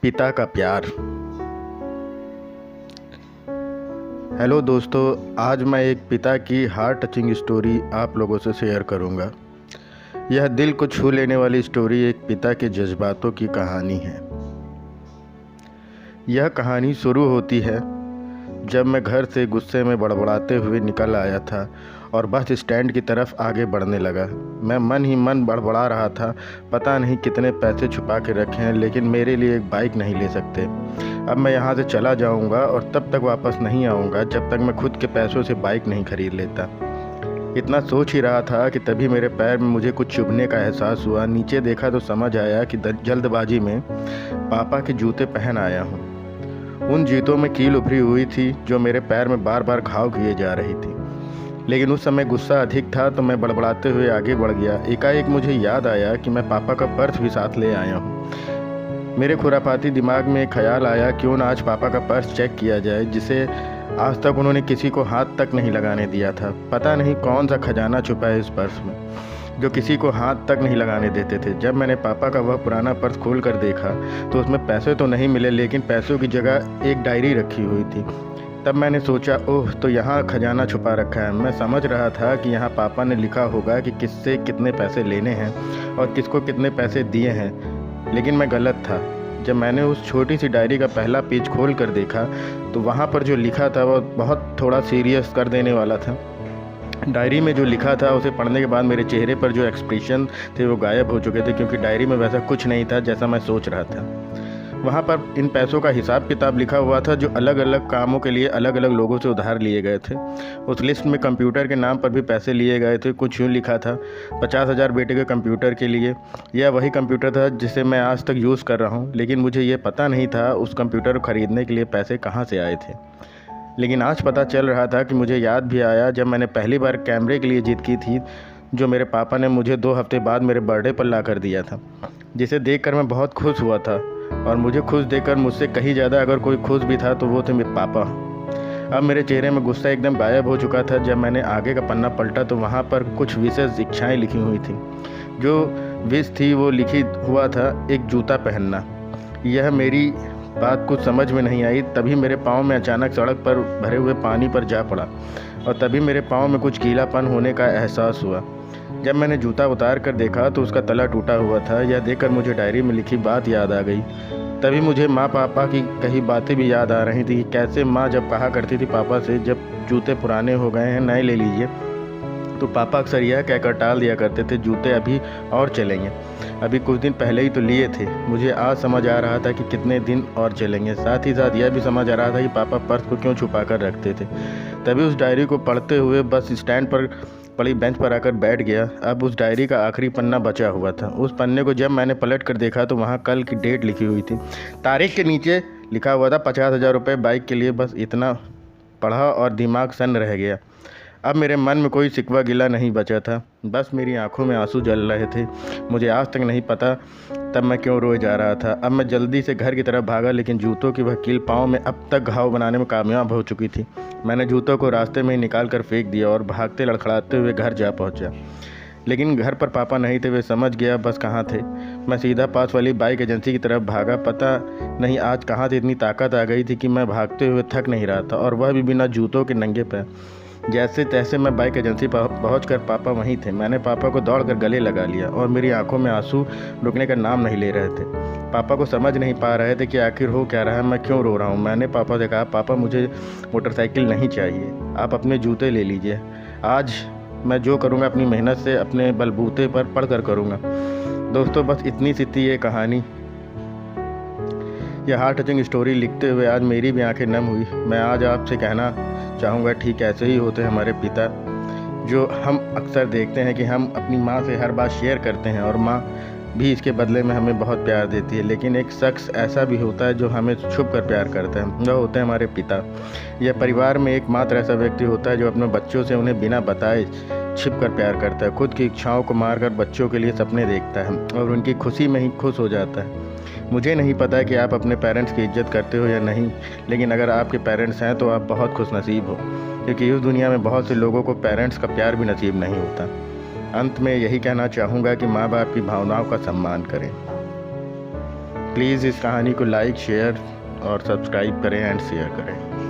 पिता का प्यार। हेलो दोस्तों, आज मैं एक पिता की हार्ट टचिंग स्टोरी आप लोगों से शेयर करूंगा। यह दिल को छू लेने वाली स्टोरी एक पिता के जज्बातों की कहानी है। यह कहानी शुरू होती है जब मैं घर से गुस्से में बड़बड़ाते हुए निकल आया था और बस स्टैंड की तरफ आगे बढ़ने लगा। मैं मन ही मन बड़बड़ा रहा था, पता नहीं कितने पैसे छुपा के रखे हैं, लेकिन मेरे लिए एक बाइक नहीं ले सकते। अब मैं यहाँ से चला जाऊँगा और तब तक वापस नहीं आऊँगा जब तक मैं खुद के पैसों से बाइक नहीं खरीद लेता। इतना सोच ही रहा था कि तभी मेरे पैर में मुझे कुछ चुभने का एहसास हुआ। नीचे देखा तो समझ आया कि जल्दबाजी में पापा के जूते पहन आया हूँ। उन जूतों में कील उभरी हुई थी जो मेरे पैर में बार बार घाव किए जा रही थी, लेकिन उस समय गुस्सा अधिक था तो मैं बड़बड़ाते हुए आगे बढ़ गया। एकाएक मुझे याद आया कि मैं पापा का पर्स भी साथ ले आया हूँ। मेरे खुरापाती दिमाग में एक ख्याल आया, क्यों ना आज पापा का पर्स चेक किया जाए, जिसे आज तक उन्होंने किसी को हाथ तक नहीं लगाने दिया था। पता नहीं कौन सा खजाना छुपा है इस पर्स में जो किसी को हाथ तक नहीं लगाने देते थे। जब मैंने पापा का वह पुराना पर्स खोल कर देखा तो उसमें पैसे तो नहीं मिले, लेकिन पैसों की जगह एक डायरी रखी हुई थी। तब मैंने सोचा, ओह, तो यहाँ खजाना छुपा रखा है। मैं समझ रहा था कि यहाँ पापा ने लिखा होगा कि किससे कितने पैसे लेने हैं और किसको कितने पैसे दिए हैं, लेकिन मैं गलत था। जब मैंने उस छोटी सी डायरी का पहला पेज खोल कर देखा तो वहाँ पर जो लिखा था वह बहुत थोड़ा सीरियस कर देने वाला था। डायरी में जो लिखा था उसे पढ़ने के बाद मेरे चेहरे पर जो एक्सप्रेशन थे वो गायब हो चुके थे, क्योंकि डायरी में वैसा कुछ नहीं था जैसा मैं सोच रहा था। वहाँ पर इन पैसों का हिसाब किताब लिखा हुआ था जो अलग अलग कामों के लिए अलग अलग लोगों से उधार लिए गए थे। उस लिस्ट में कंप्यूटर के नाम पर भी पैसे लिए गए थे। कुछ यूँ लिखा था, 50,000 बेटे के कंप्यूटर के लिए। यह वही कंप्यूटर था जिसे मैं आज तक यूज़ कर रहा हूँ, लेकिन मुझे ये पता नहीं था उस कंप्यूटर को ख़रीदने के लिए पैसे कहाँ से आए थे। लेकिन आज पता चल रहा था कि मुझे याद भी आया जब मैंने पहली बार कैमरे के लिए जिद की थी, जो मेरे पापा ने मुझे 2 हफ्ते बाद मेरे बर्थडे पर ला कर दिया था, जिसे देखकर मैं बहुत खुश हुआ था। और मुझे खुश देखकर मुझसे कहीं ज़्यादा अगर कोई खुश भी था तो वो थे मेरे पापा। अब मेरे चेहरे में गुस्सा एकदम गायब हो चुका था। जब मैंने आगे का पन्ना पलटा तो वहाँ पर कुछ विशेष इच्छाएँ लिखी हुई थी। जो विश थी वो लिखी हुआ था, एक जूता पहनना। यह मेरी बात कुछ समझ में नहीं आई। तभी मेरे पाँव में अचानक सड़क पर भरे हुए पानी पर जा पड़ा और तभी मेरे पाँव में कुछ गीलापन होने का एहसास हुआ। जब मैंने जूता उतार कर देखा तो उसका तला टूटा हुआ था। यह देखकर मुझे डायरी में लिखी बात याद आ गई। तभी मुझे माँ पापा की कही बातें भी याद आ रही थी कि कैसे माँ जब कहा करती थी पापा से, जब जूते पुराने हो गए हैं नए ले लीजिए, तो पापा अक्सर यह कहकर टाल दिया करते थे, जूते अभी और चलेंगे, अभी कुछ दिन पहले ही तो लिए थे। मुझे आज समझ आ रहा था कि कितने दिन और चलेंगे। साथ ही साथ यह भी समझ आ रहा था कि पापा पर्स को क्यों छुपा कर रखते थे। तभी उस डायरी को पढ़ते हुए बस स्टैंड पर पड़ी बेंच पर आकर बैठ गया। अब उस डायरी का आखिरी पन्ना बचा हुआ था। उस पन्ने को जब मैंने पलट कर देखा तो वहाँ कल की डेट लिखी हुई थी। तारीख के नीचे लिखा हुआ था 50,000 रुपये बाइक के लिए। बस इतना पढ़ा और दिमाग सन्न रह गया। अब मेरे मन में कोई शिकवा गिला नहीं बचा था, बस मेरी आंखों में आंसू जल रहे थे। मुझे आज तक नहीं पता तब मैं क्यों रोए जा रहा था। अब मैं जल्दी से घर की तरफ भागा, लेकिन जूतों की वह कील पाँव में अब तक घाव बनाने में कामयाब हो चुकी थी। मैंने जूतों को रास्ते में ही निकाल कर फेंक दिया और भागते लड़खड़ाते हुए घर जा पहुंचा। लेकिन घर पर पापा नहीं थे। वे समझ गया बस कहाँ थे। मैं सीधा पास वाली बाइक एजेंसी की तरफ भागा। पता नहीं आज कहाँ से इतनी ताकत आ गई थी कि मैं भागते हुए थक नहीं रहा था, और वह भी बिना जूतों के नंगे पैर। जैसे तैसे मैं बाइक एजेंसी पहुँच कर पापा वहीं थे। मैंने पापा को दौड़कर गले लगा लिया और मेरी आंखों में आंसू रुकने का नाम नहीं ले रहे थे। पापा को समझ नहीं पा रहे थे कि आखिर हो क्या रहा है, मैं क्यों रो रहा हूँ। मैंने पापा से कहा, पापा मुझे मोटरसाइकिल नहीं चाहिए, आप अपने जूते ले लीजिए। आज मैं जो करूँगा अपनी मेहनत से अपने बलबूते पर पढ़ कर करूँगा। दोस्तों, बस इतनी सी थी ये कहानी। यह हार्ट टचिंग स्टोरी लिखते हुए आज मेरी भी आंखें नम हुई। मैं आज आपसे कहना चाहूँगा, ठीक ऐसे ही होते हैं हमारे पिता, जो हम अक्सर देखते हैं कि हम अपनी माँ से हर बात शेयर करते हैं और माँ भी इसके बदले में हमें बहुत प्यार देती है। लेकिन एक शख्स ऐसा भी होता है जो हमें छुप कर प्यार करता है, वह होते हैं हमारे पिता। यह परिवार में एकमात्र ऐसा व्यक्ति होता है जो अपने बच्चों से उन्हें बिना बताए छिप कर प्यार करता है, खुद की इच्छाओं को मारकर बच्चों के लिए सपने देखता है और उनकी खुशी में ही खुश हो जाता है। मुझे नहीं पता कि आप अपने पेरेंट्स की इज्जत करते हो या नहीं, लेकिन अगर आपके पेरेंट्स हैं तो आप बहुत खुशनसीब हो, क्योंकि इस दुनिया में बहुत से लोगों को पेरेंट्स का प्यार भी नसीब नहीं होता। अंत में यही कहना चाहूँगा कि माँ बाप की भावनाओं का सम्मान करें। प्लीज़ इस कहानी को लाइक, शेयर और सब्सक्राइब करें एंड शेयर करें।